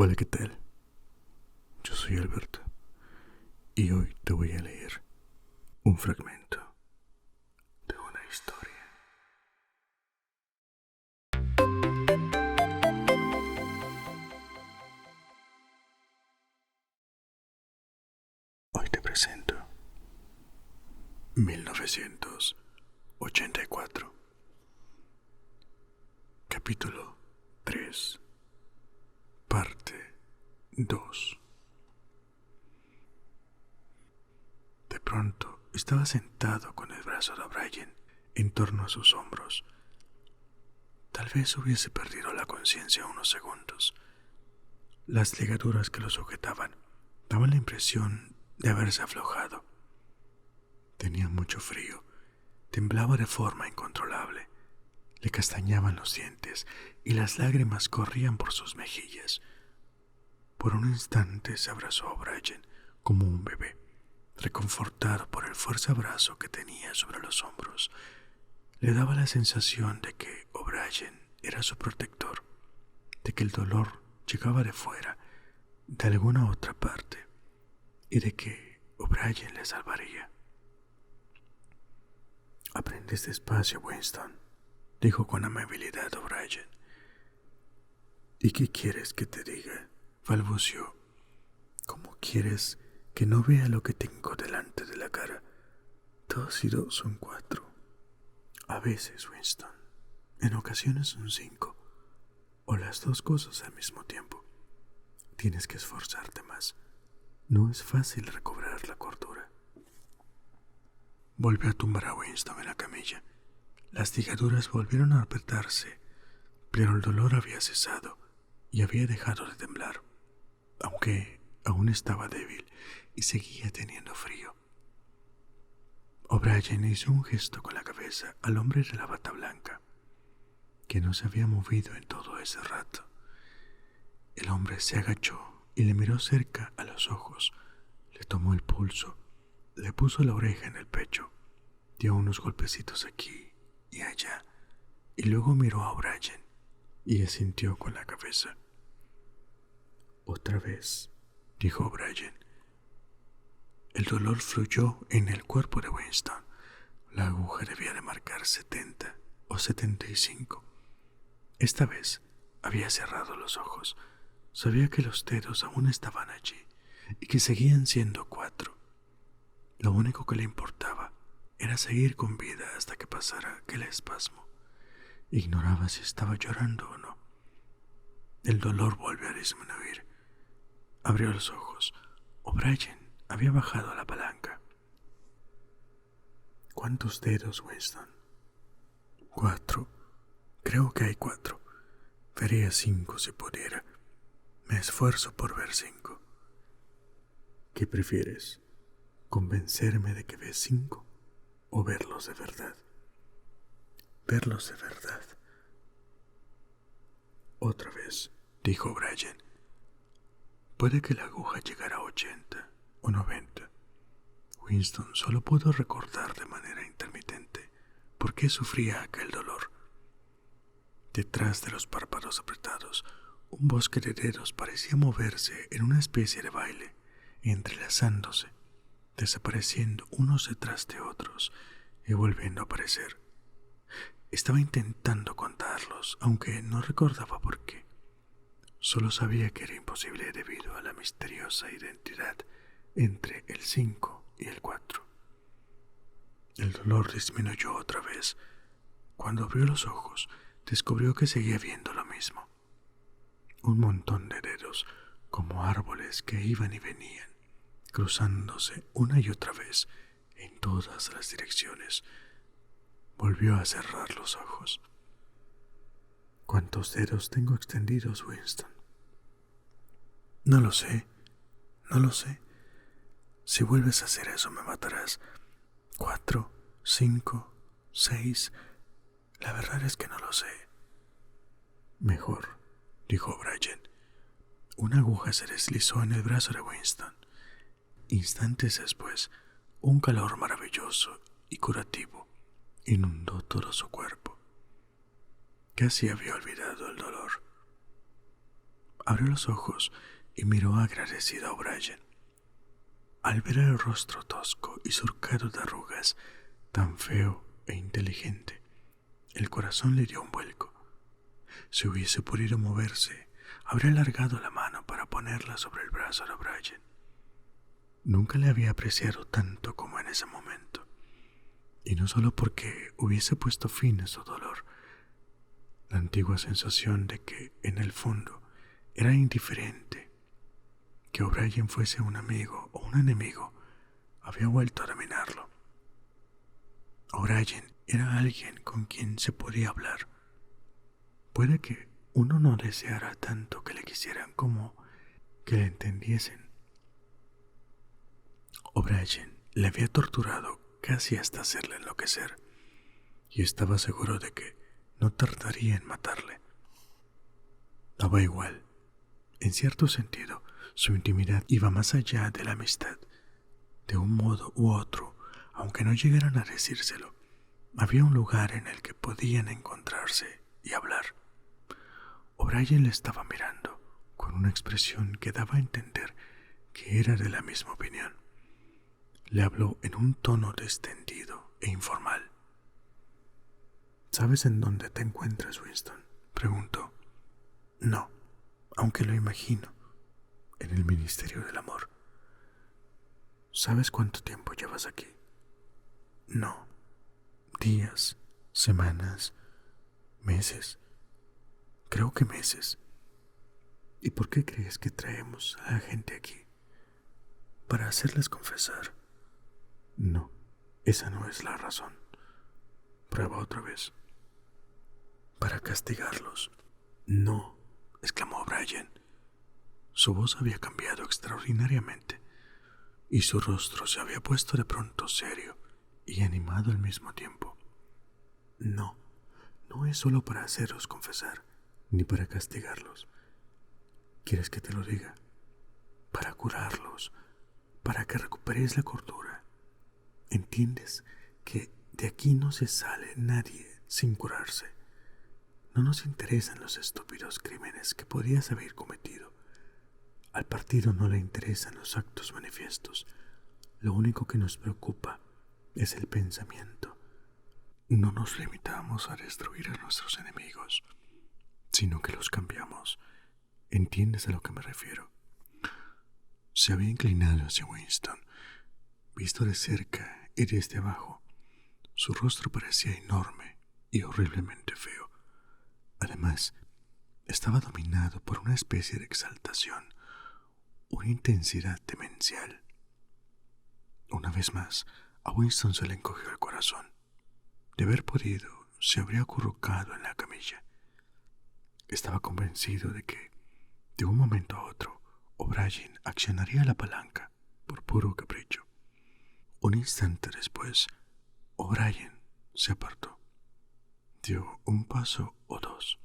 Hola, ¿qué tal? Yo soy Alberto y hoy te voy a leer un fragmento de una historia. Hoy te presento 1984, capítulo 3, parte 2. De pronto estaba sentado con el brazo de O'Brien en torno a sus hombros. Tal vez hubiese perdido la conciencia unos segundos. Las ligaduras que lo sujetaban daban la impresión de haberse aflojado. Tenía mucho frío, temblaba de forma incontrolable, le castañaban los dientes y las lágrimas corrían por sus mejillas. Por un instante se abrazó a O'Brien como un bebé, reconfortado por el fuerte abrazo que tenía sobre los hombros. Le daba la sensación de que O'Brien era su protector, de que el dolor llegaba de fuera, de alguna otra parte, y de que O'Brien le salvaría. «Aprendes despacio, Winston», dijo con amabilidad O'Brien. «¿Y qué quieres que te diga?», balbuceó. «¿Cómo quieres que no vea lo que tengo delante de la cara? 2 y 2 son 4. A veces, Winston, en ocasiones son 5, o las dos cosas al mismo tiempo. Tienes que esforzarte más. No es fácil recobrar la cordura». Volvió a tumbar a Winston en la camilla. Las ligaduras volvieron a apretarse, pero el dolor había cesado y había dejado de temblar, aunque aún estaba débil y seguía teniendo frío. O'Brien hizo un gesto con la cabeza al hombre de la bata blanca, que no se había movido en todo ese rato. El hombre se agachó y le miró cerca a los ojos, le tomó el pulso, le puso la oreja en el pecho, dio unos golpecitos aquí y allá, y luego miró a O'Brien y asintió con la cabeza. «Otra vez», dijo O'Brien. El dolor fluyó en el cuerpo de Winston. La aguja debía de marcar 70 o 75. Esta vez había cerrado los ojos. Sabía que los dedos aún estaban allí y que seguían siendo 4. Lo único que le importaba era seguir con vida hasta que pasara aquel espasmo. Ignoraba si estaba llorando o no. El dolor volvió a disminuir. Abrió los ojos. O'Brien había bajado la palanca. «¿Cuántos dedos, Winston?» «4. Creo que hay 4. Vería 5 si pudiera. Me esfuerzo por ver 5. «¿Qué prefieres? ¿Convencerme de que ves 5 o verlos de verdad?» «Verlos de verdad». «Otra vez», dijo O'Brien. «Puede que la aguja llegara a 80 o 90. Winston solo pudo recordar de manera intermitente por qué sufría aquel dolor. Detrás de los párpados apretados, un bosque de dedos parecía moverse en una especie de baile, entrelazándose, desapareciendo unos detrás de otros y volviendo a aparecer. Estaba intentando contarlos, aunque no recordaba por qué. Solo sabía que era imposible debido a la misteriosa identidad entre el 5 y el 4. El dolor disminuyó otra vez. Cuando abrió los ojos, descubrió que seguía viendo lo mismo. Un montón de dedos, como árboles que iban y venían, cruzándose una y otra vez en todas las direcciones. Volvió a cerrar los ojos. «¿Cuántos dedos tengo extendidos, Winston?» «No lo sé. Si vuelves a hacer eso me matarás. 4, 5, 6. La verdad es que no lo sé». «Mejor», dijo O'Brien. Una aguja se deslizó en el brazo de Winston. Instantes después, un calor maravilloso y curativo inundó todo su cuerpo. Casi había olvidado el dolor. Abrió los ojos y miró agradecido a O'Brien. Al ver el rostro tosco y surcado de arrugas, tan feo e inteligente, el corazón le dio un vuelco. Si hubiese podido moverse, habría alargado la mano para ponerla sobre el brazo de O'Brien. Nunca le había apreciado tanto como en ese momento, y no solo porque hubiese puesto fin a su dolor. La antigua sensación de que, en el fondo, era indiferente, que O'Brien fuese un amigo o un enemigo, había vuelto a dominarlo. O'Brien era alguien con quien se podía hablar. Puede que uno no deseara tanto que le quisieran como que le entendiesen. O'Brien le había torturado casi hasta hacerle enloquecer, y estaba seguro de que no tardaría en matarle. Daba igual. En cierto sentido, su intimidad iba más allá de la amistad. De un modo u otro, aunque no llegaran a decírselo, había un lugar en el que podían encontrarse y hablar. O'Brien le estaba mirando con una expresión que daba a entender que era de la misma opinión. Le habló en un tono distendido e informal. ¿Sabes en dónde te encuentras, Winston?, preguntó. No, aunque lo imagino. En el Ministerio del Amor. ¿Sabes cuánto tiempo llevas aquí? No. Días, semanas, meses. Creo que meses. ¿Y por qué crees que traemos a la gente aquí? ¿Para hacerles confesar? No, esa no es la razón. Prueba otra vez. ¿Para castigarlos? No, exclamó O'Brien. Su voz había cambiado extraordinariamente y su rostro se había puesto de pronto serio y animado al mismo tiempo. No, no es solo para haceros confesar, ni para castigarlos. ¿Quieres que te lo diga? Para curarlos, para que recuperéis la cordura. ¿Entiendes que de aquí no se sale nadie sin curarse? No nos interesan los estúpidos crímenes que podías haber cometido. Al partido no le interesan los actos manifiestos. Lo único que nos preocupa es el pensamiento. No nos limitamos a destruir a nuestros enemigos, sino que los cambiamos. ¿Entiendes a lo que me refiero? Se había inclinado hacia Winston. Visto de cerca y desde abajo, su rostro parecía enorme y horriblemente feo. Además, estaba dominado por una especie de exaltación, una intensidad demencial. Una vez más, a Winston se le encogió el corazón. De haber podido, se habría acurrucado en la camilla. Estaba convencido de que, de un momento a otro, O'Brien accionaría la palanca por puro capricho. Un instante después, O'Brien se apartó, dio un paso o dos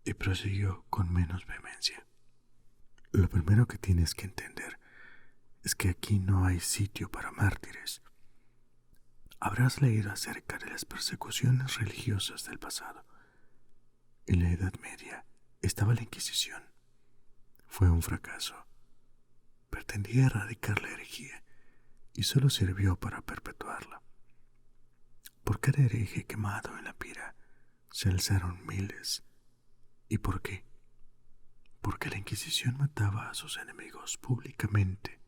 y prosiguió con menos vehemencia. Lo primero que tienes que entender es que aquí no hay sitio para mártires. Habrás leído acerca de las persecuciones religiosas del pasado. En la Edad Media estaba la Inquisición. Fue un fracaso. Pretendía erradicar la herejía y solo sirvió para perpetuarla. Por cada hereje quemado en la pira se alzaron miles. ¿Y por qué? Porque la Inquisición mataba a sus enemigos públicamente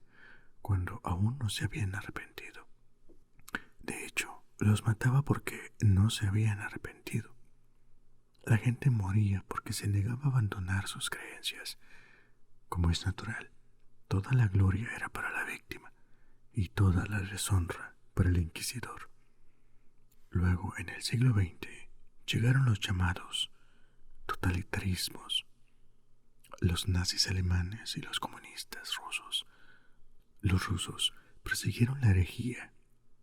cuando aún no se habían arrepentido. De hecho, los mataba porque no se habían arrepentido. La gente moría porque se negaba a abandonar sus creencias. Como es natural, toda la gloria era para la víctima y toda la deshonra para el inquisidor. Luego, en el siglo XX, llegaron los llamados totalitarismos, los nazis alemanes y los comunistas rusos. Los rusos persiguieron la herejía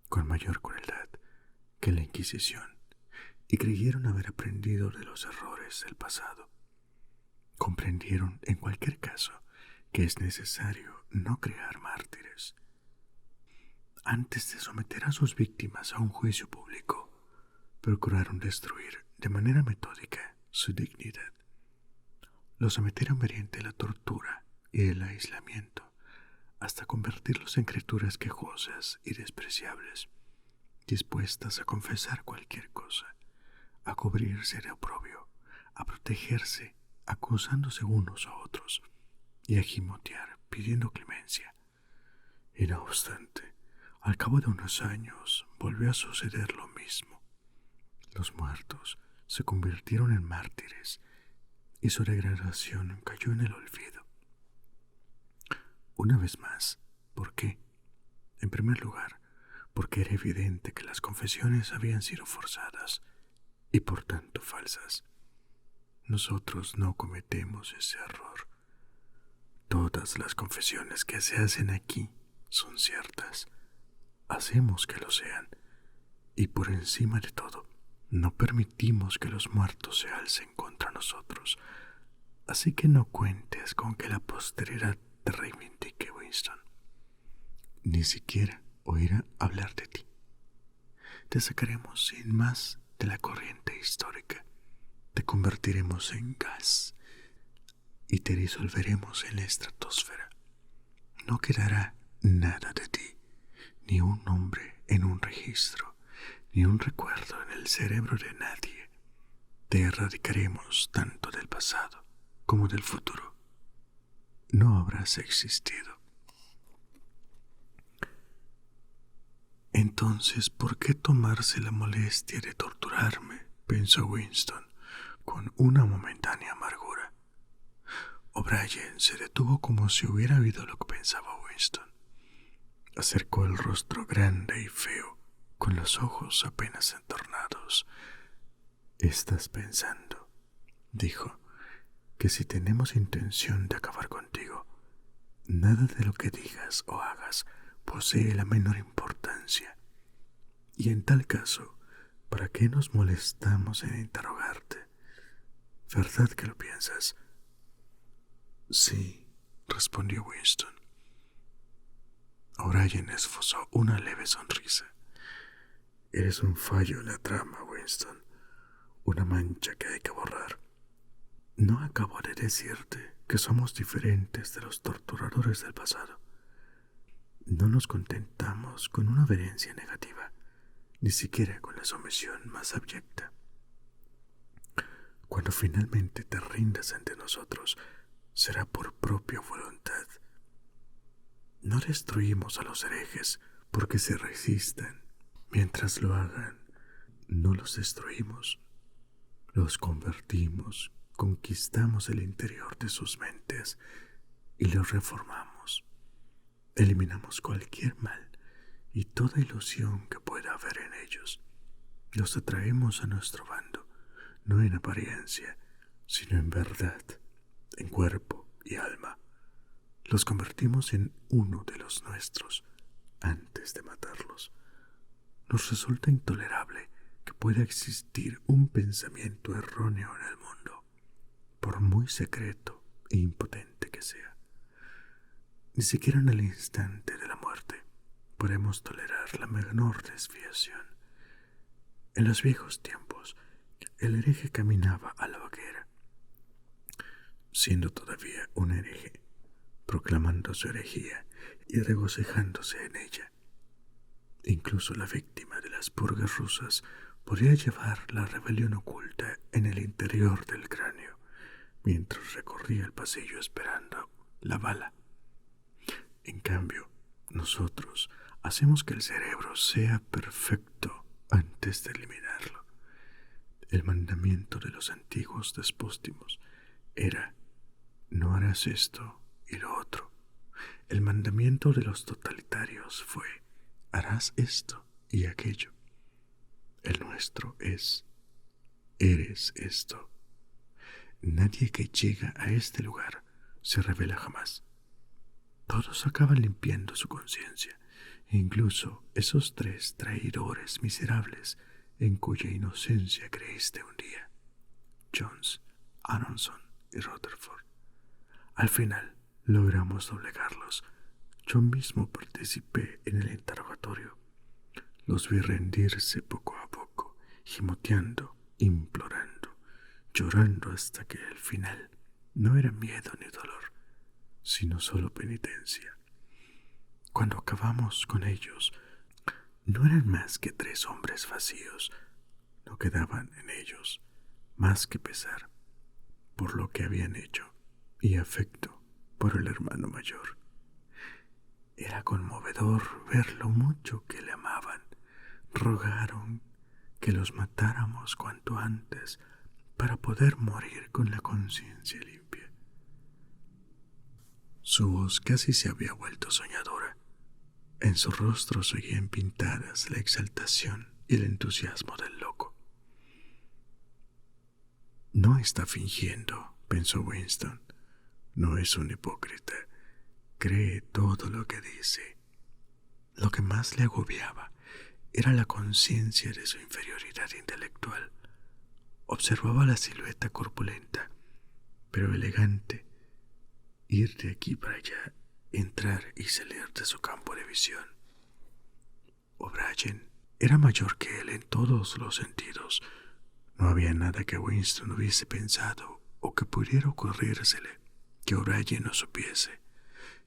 con mayor crueldad que la Inquisición y creyeron haber aprendido de los errores del pasado. Comprendieron, en cualquier caso, que es necesario no crear mártires. Antes de someter a sus víctimas a un juicio público, procuraron destruir de manera metódica su dignidad. Los sometieron mediante la tortura y el aislamiento, hasta convertirlos en criaturas quejosas y despreciables, dispuestas a confesar cualquier cosa, a cubrirse de oprobio, a protegerse, acusándose unos a otros, y a gimotear pidiendo clemencia. Y no obstante, al cabo de unos años volvió a suceder lo mismo. Los muertos se convirtieron en mártires y su degradación cayó en el olvido. Una vez más, ¿por qué? En primer lugar, porque era evidente que las confesiones habían sido forzadas y por tanto falsas. Nosotros no cometemos ese error. Todas las confesiones que se hacen aquí son ciertas. Hacemos que lo sean. Y por encima de todo, no permitimos que los muertos se alcen contra nosotros. Así que no cuentes con que la posteridad te reivindique, Winston. Ni siquiera oirá hablar de ti. Te sacaremos sin más de la corriente histórica. Te convertiremos en gas y te disolveremos en la estratosfera. No quedará nada de ti, ni un nombre en un registro, ni un recuerdo en el cerebro de nadie. Te erradicaremos tanto del pasado como del futuro. No habrás existido. Entonces, ¿por qué tomarse la molestia de torturarme?, pensó Winston, con una momentánea amargura. O'Brien se detuvo como si hubiera oído lo que pensaba Winston. Acercó el rostro grande y feo, con los ojos apenas entornados. «Estás pensando», dijo, «que si tenemos intención de acabar contigo, nada de lo que digas o hagas posee la menor importancia. Y en tal caso, ¿para qué nos molestamos en interrogarte? ¿Verdad que lo piensas?» «Sí», respondió Winston. O'Brien esbozó una leve sonrisa. «Eres un fallo en la trama, Winston, una mancha que hay que borrar. No acabo de decirte que somos diferentes de los torturadores del pasado. No nos contentamos con una obediencia negativa, ni siquiera con la sumisión más abyecta. Cuando finalmente te rindas ante nosotros, será por propia voluntad. No destruimos a los herejes porque se resistan. Mientras lo hagan, no los destruimos. Los convertimos, conquistamos el interior de sus mentes y los reformamos. Eliminamos cualquier mal y toda ilusión que pueda haber en ellos. Los atraemos a nuestro bando, no en apariencia, sino en verdad, en cuerpo y alma. Los convertimos en uno de los nuestros antes de matarlos. Nos resulta intolerable que pueda existir un pensamiento erróneo en el mundo, por muy secreto e impotente que sea. Ni siquiera en el instante de la muerte podemos tolerar la menor desviación. En los viejos tiempos, el hereje caminaba a la hoguera, siendo todavía un hereje, proclamando su herejía y regocijándose en ella. Incluso la víctima de las purgas rusas podía llevar la rebelión oculta en el interior del cráneo, mientras recorría el pasillo esperando la bala. En cambio, nosotros hacemos que el cerebro sea perfecto antes de eliminarlo. El mandamiento de los antiguos despótimos era: no harás esto y lo otro. El mandamiento de los totalitarios fue: harás esto y aquello. El nuestro es: eres esto. Nadie que llega a este lugar se revela jamás. Todos acaban limpiando su conciencia, incluso esos 3 traidores miserables en cuya inocencia creíste un día: Jones, Aronson y Rutherford. Al final logramos doblegarlos. Yo mismo participé en el interrogatorio. Los vi rendirse poco a poco, gimoteando, implorando, llorando hasta que al final no era miedo ni dolor, sino solo penitencia. Cuando acabamos con ellos, no eran más que 3 hombres vacíos. No quedaban en ellos más que pesar por lo que habían hecho y afecto por el hermano mayor. Era conmovedor ver lo mucho que le amaban. Rogaron que los matáramos cuanto antes para poder morir con la conciencia limpia. Su voz casi se había vuelto soñadora. En su rostro se oían pintadas la exaltación y el entusiasmo del loco. No está fingiendo, pensó Winston. No es un hipócrita. Cree todo lo que dice. Lo que más le agobiaba era la conciencia de su inferioridad intelectual. Observaba la silueta corpulenta, pero elegante, ir de aquí para allá, entrar y salir de su campo de visión. O'Brien era mayor que él en todos los sentidos. No había nada que Winston hubiese pensado o que pudiera ocurrírsele que O'Brien no supiese,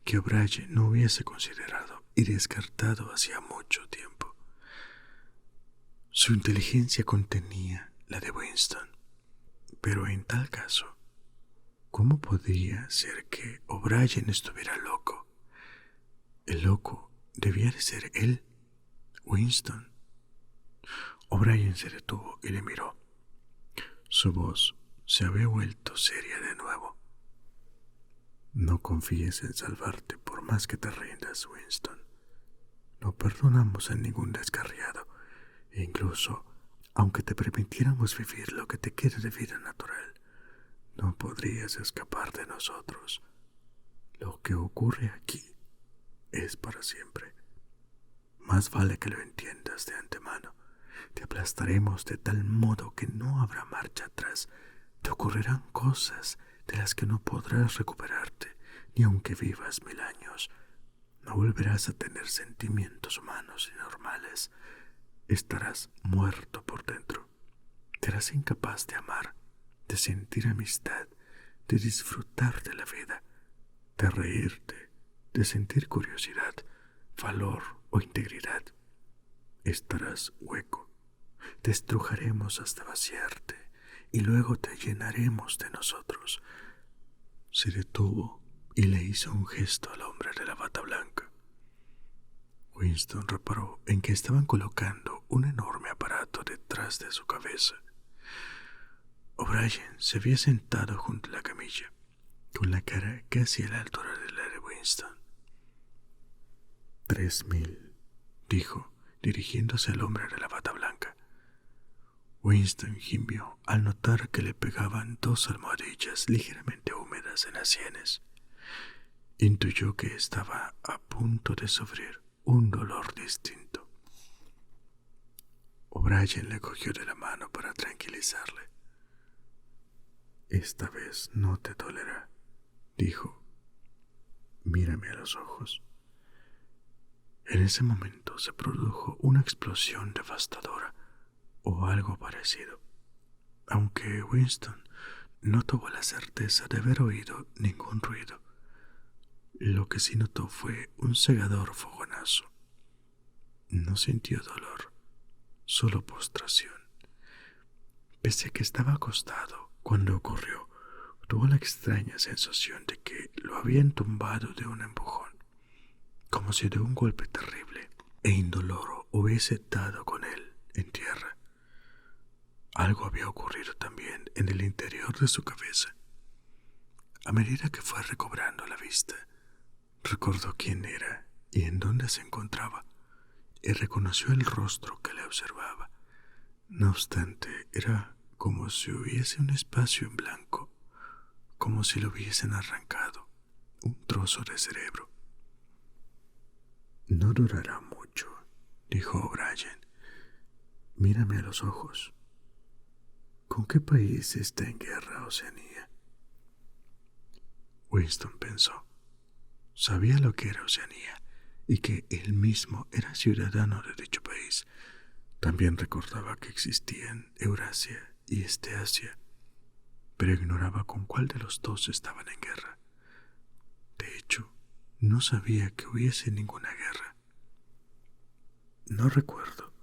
que O'Brien no hubiese considerado y descartado hacía mucho tiempo. Su inteligencia contenía la de Winston, pero en tal caso, ¿cómo podía ser que O'Brien estuviera loco? El loco debía de ser él, Winston. O'Brien se detuvo y le miró. Su voz se había vuelto seria de nuevo. No confíes en salvarte por más que te rindas, Winston. No perdonamos a ningún descarriado, e incluso, aunque te permitiéramos vivir lo que te quede de vida natural, no podrías escapar de nosotros. Lo que ocurre aquí es para siempre. Más vale que lo entiendas de antemano. Te aplastaremos de tal modo que no habrá marcha atrás. Te ocurrirán cosas de las que no podrás recuperarte, ni aunque vivas 1000 años. No volverás a tener sentimientos humanos y normales. Estarás muerto por dentro. Serás incapaz de amar, de sentir amistad, de disfrutar de la vida, de reírte, de sentir curiosidad, valor o integridad. Estarás hueco. Te estrujaremos hasta vaciarte y luego te llenaremos de nosotros. Se detuvo y le hizo un gesto al hombre de la bata blanca. Winston reparó en que estaban colocando un enorme aparato detrás de su cabeza. O'Brien se había sentado junto a la camilla, con la cara casi a la altura de la de Winston. 3000, dijo, dirigiéndose al hombre de la bata blanca. Winston gimió al notar que le pegaban 2 almohadillas ligeramente húmedas en las sienes. Intuyó que estaba a punto de sufrir un dolor distinto. O'Brien le cogió de la mano para tranquilizarle. Esta vez no te dolerá, dijo. Mírame a los ojos. En ese momento se produjo una explosión devastadora, o algo parecido, aunque Winston no tuvo la certeza de haber oído ningún ruido. Lo que sí notó fue un cegador fogonazo. No sintió dolor, solo postración. Pese a que estaba acostado cuando ocurrió, tuvo la extraña sensación de que lo habían tumbado de un empujón, como si de un golpe terrible e indoloro hubiese dado con él en tierra. Algo había ocurrido también en el interior de su cabeza. A medida que fue recobrando la vista, recordó quién era y en dónde se encontraba, y reconoció el rostro que le observaba. No obstante, era como si hubiese un espacio en blanco, como si le hubiesen arrancado un trozo de cerebro. No durará mucho, dijo O'Brien. Mírame a los ojos. ¿Con qué país está en guerra Oceanía? Winston pensó. Sabía lo que era Oceanía y que él mismo era ciudadano de dicho país. También recordaba que existían Eurasia y Asia. pero ignoraba con cuál de los dos estaban en guerra. De hecho, no sabía que hubiese ninguna guerra. No recuerdo.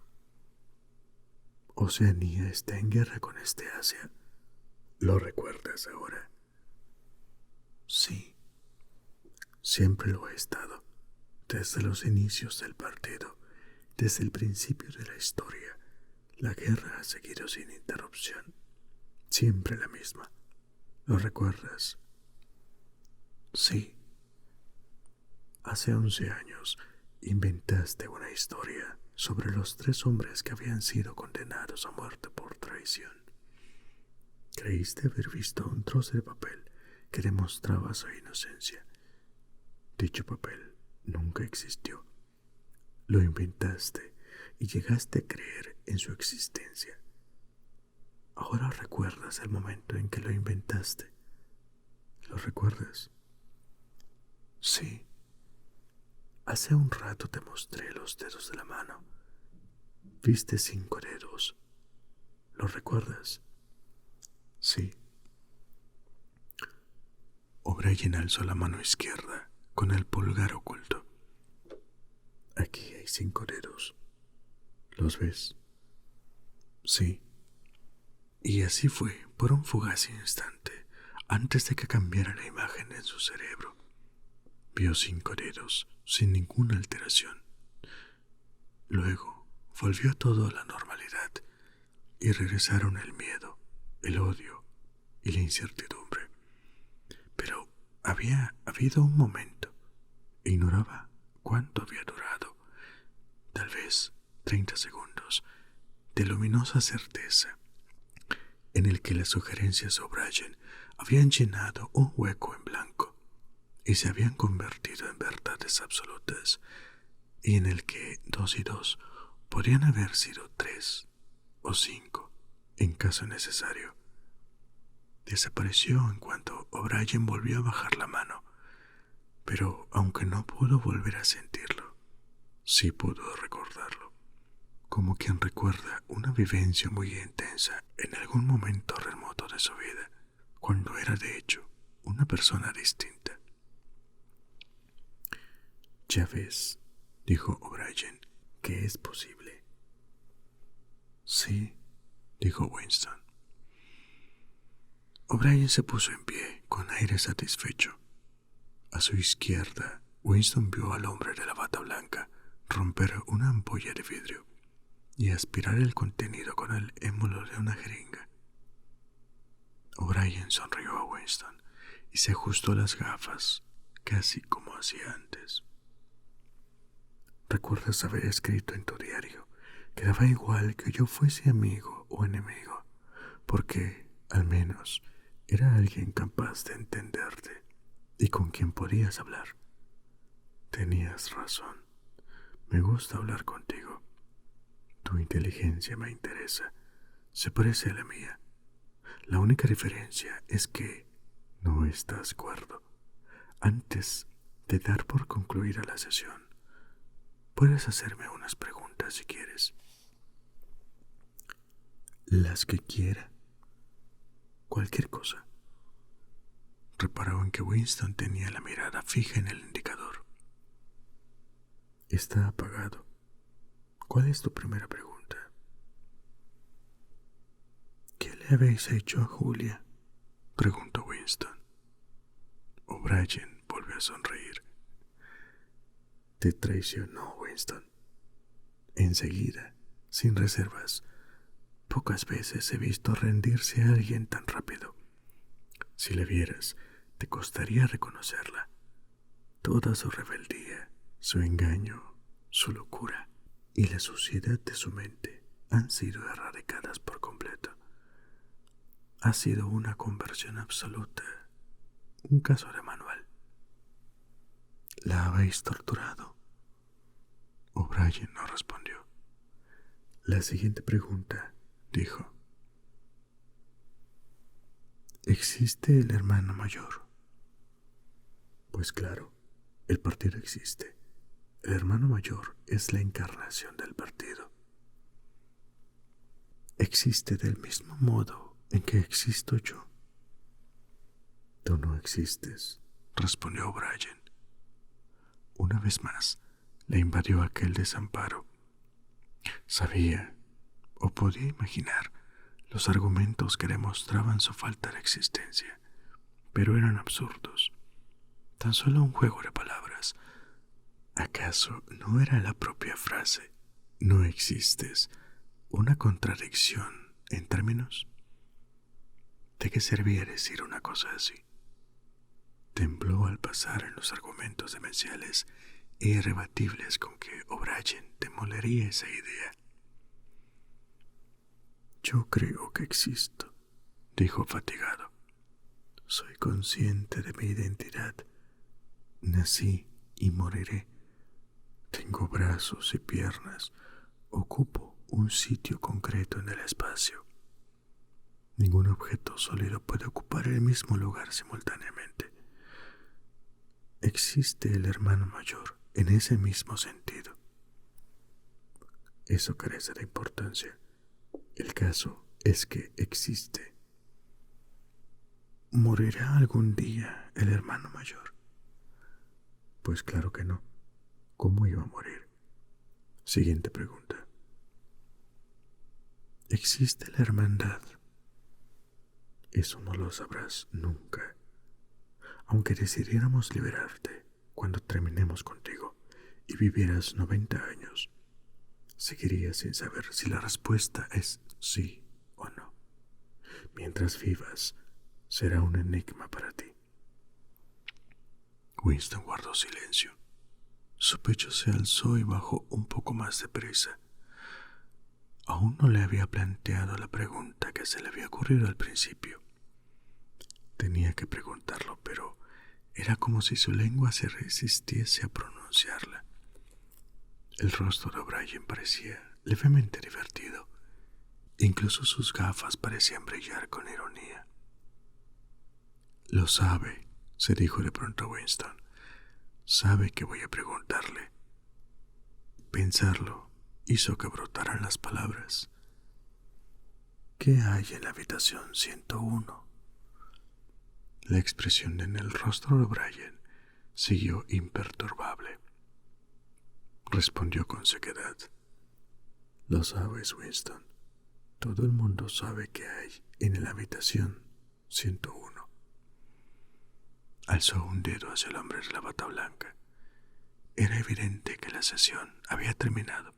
Oceanía está en guerra con Asia. ¿Lo recuerdas ahora? Sí, siempre lo he estado, desde los inicios del partido, desde el principio de la historia. La guerra ha seguido sin interrupción, siempre la misma. ¿Lo recuerdas? Sí. Hace 11 años inventaste una historia sobre los 3 hombres que habían sido condenados a muerte por traición. Creíste haber visto un trozo de papel que demostraba su inocencia. Dicho papel nunca existió. Lo inventaste y llegaste a creer en su existencia. Ahora recuerdas el momento en que lo inventaste. ¿Lo recuerdas? Sí. Hace un rato te mostré los dedos de la mano. Viste 5 dedos. ¿Lo recuerdas? Sí. O'Brien alzó la mano izquierda con el pulgar oculto. Aquí hay 5 dedos. ¿Los ves? Sí. Y así fue por un fugaz instante, antes de que cambiara la imagen en su cerebro. Vio 5 dedos, sin ninguna alteración. Luego volvió todo a la normalidad, y regresaron el miedo, el odio y la incertidumbre. Pero había habido un momento, ignoraba cuánto había durado, tal vez 30 segundos, de luminosa certeza, en el que las sugerencias de O'Brien habían llenado un hueco en blanco y se habían convertido en verdades absolutas, y en el que 2 y 2 podían haber sido 3 o 5 en caso necesario. Desapareció en cuanto O'Brien volvió a bajar la mano, pero aunque no pudo volver a sentirlo, sí pudo recordarlo, como quien recuerda una vivencia muy intensa en algún momento remoto de su vida, cuando era de hecho una persona distinta. Ya ves, dijo O'Brien, que es posible. Sí, dijo Winston. O'Brien se puso en pie con aire satisfecho. A su izquierda, Winston vio al hombre de la bata blanca romper una ampolla de vidrio y aspirar el contenido con el émulo de una jeringa. O'Brien sonrió a Winston y se ajustó las gafas, casi como hacía antes. ¿Recuerdas haber escrito en tu diario que daba igual que yo fuese amigo o enemigo, porque, al menos, era alguien capaz de entenderte y con quien podías hablar? Tenías razón. Me gusta hablar contigo. Tu inteligencia me interesa. Se parece a la mía. La única diferencia es que no estás cuerdo. Antes de dar por concluida la sesión, puedes hacerme unas preguntas si quieres. Las que quiera. Cualquier cosa. Reparó en que Winston tenía la mirada fija en el indicador. Está apagado. ¿Cuál es tu primera pregunta? ¿Qué le habéis hecho a Julia?, preguntó Winston. O'Brien volvió a sonreír. Te traicionó, Winston. Enseguida, sin reservas. Pocas veces he visto rendirse a alguien tan rápido. Si la vieras, te costaría reconocerla. Toda su rebeldía, su engaño, su locura y la suciedad de su mente han sido erradicadas por completo. Ha sido una conversión absoluta, un caso de manual. ¿La habéis torturado? O'Brien no respondió. La siguiente pregunta, dijo. ¿Existe el hermano mayor? Pues claro, el partido existe. El hermano mayor es la encarnación del partido. Existe del mismo modo en que existo yo. Tú no existes, respondió O'Brien. Una vez más, le invadió aquel desamparo. Sabía, o podía imaginar, los argumentos que demostraban su falta de existencia, pero eran absurdos. Tan solo un juego de palabras. ¿Acaso no era la propia frase "no existes" una contradicción en términos? ¿De qué servía decir una cosa así? Tembló al pasar en los argumentos demenciales e irrebatibles con que O'Brien demolería esa idea. Yo creo que existo, dijo fatigado. Soy consciente de mi identidad. Nací y moriré. Tengo brazos y piernas. Ocupo un sitio concreto en el espacio. Ningún objeto sólido puede ocupar el mismo lugar simultáneamente. Existe el hermano mayor en ese mismo sentido. Eso carece de importancia. El caso es que existe. ¿Morirá algún día el hermano mayor? Pues claro que no. ¿Cómo iba a morir? Siguiente pregunta. ¿Existe la hermandad? Eso no lo sabrás nunca. Aunque decidiéramos liberarte cuando terminemos contigo y vivieras 90 años, seguirías sin saber si la respuesta es sí o no. Mientras vivas, será un enigma para ti. Winston guardó silencio. Su pecho se alzó y bajó un poco más de prisa. Aún no le había planteado la pregunta que se le había ocurrido al principio. Tenía que preguntarlo, pero era como si su lengua se resistiese a pronunciarla. El rostro de O'Brien parecía levemente divertido. Incluso sus gafas parecían brillar con ironía. Lo sabe, se dijo de pronto Winston. Sabe que voy a preguntarle. Pensarlo hizo que brotaran las palabras. ¿Qué hay en la habitación 101? La expresión en el rostro de O'Brien siguió imperturbable. Respondió con sequedad. Lo sabes, Winston. Todo el mundo sabe qué hay en la habitación 101. Alzó un dedo hacia el hombre de la bata blanca. Era evidente que la sesión había terminado.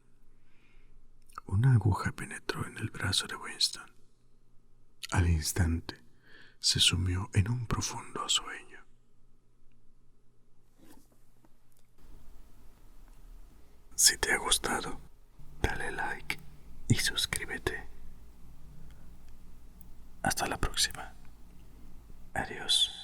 Una aguja penetró en el brazo de Winston. Al instante, se sumió en un profundo sueño. Si te ha gustado, dale like y suscríbete. Hasta la próxima. Adiós.